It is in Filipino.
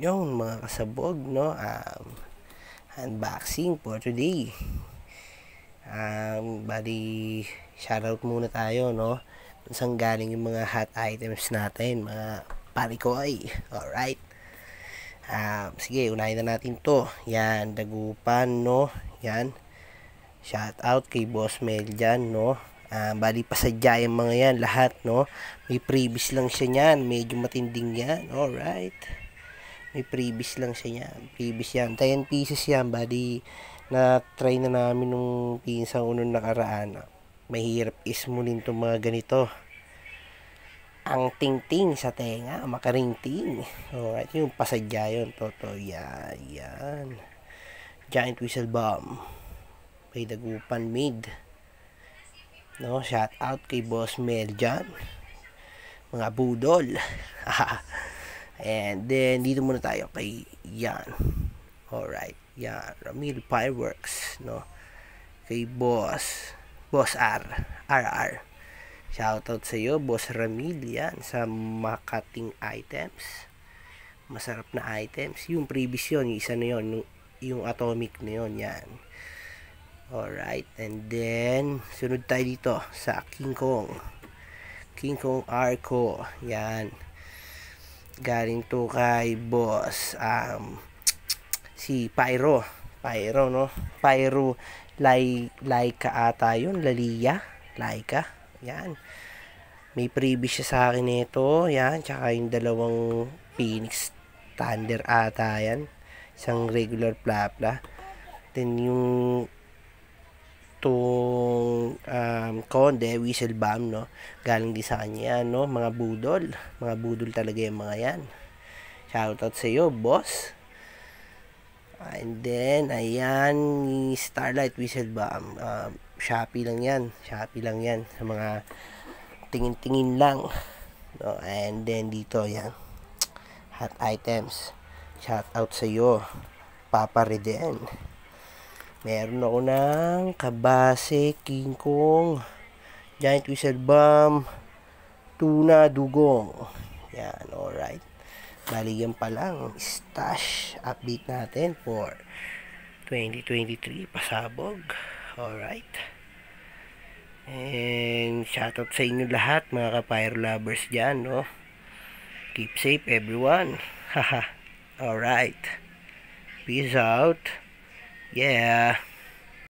Yung mga kasabog, no, unboxing for today. Bali, shoutout muna tayo, no, kung saan galing yung mga hot items natin, mga parikoy. Alright. Sige, unahin na natin to. Yan, dagupan, no. Yan. Shoutout kay Boss Mel dyan, no. Bali, pasadya yung mga yan, lahat, no. May previous lang siya niyan. Medyo matinding yan. Alright. May previous lang siya yan. Previous yan. 10 pieces yan. Bali, na-try na namin nung pinsang unong nakaraan. Mahirap ismunin itong mga ganito. Ang ting-ting sa tenga, makaringting. Alright, yung pasadya yun. Toto, yan, yan. Giant whistle bomb. May dagupan mid. No, shout out kay Boss Mel dyan. Mga budol. And then, dito muna tayo kay yan. Alright, yan. Ramil Fireworks, no. Kay Boss R. RR. Shoutout sa iyo, Boss Ramil, yan. Sa makating items. Masarap na items. Yung previous yun, yung isa na yun. Yung atomic na yun, yan. Alright, and then, sunod tayo dito sa King Kong. King Kong Arco, yan. Galing to kay Boss si Pyro, no. Pyro Laika ata yun, Lalia Laika, yan. May previous siya sa akin nito, yan. Tsaka yung dalawang Phoenix Thunder ata yan, isang regular plapla. Then yung Conde whistle bomb, no, galing din sa kanya, no. Mga budol talaga yung mga yan. Shoutout sa iyo, boss. And then ayan, Starlight whistle bomb, Shopee lang yan sa mga tingin-tingin lang, no. And then dito, yan, hot items. Shoutout sa iyo, Papa Reden. Meron ako ng kabase, King Kong, Giant whistle bomb, tuna, dugong. Yan, alright. Bali yan pa lang, stash update natin for 2023 pasabog. Alright. And shoutout sa inyo lahat, mga ka-pyro lovers dyan, no. Keep safe everyone. Haha. Alright. Peace out. Yeah.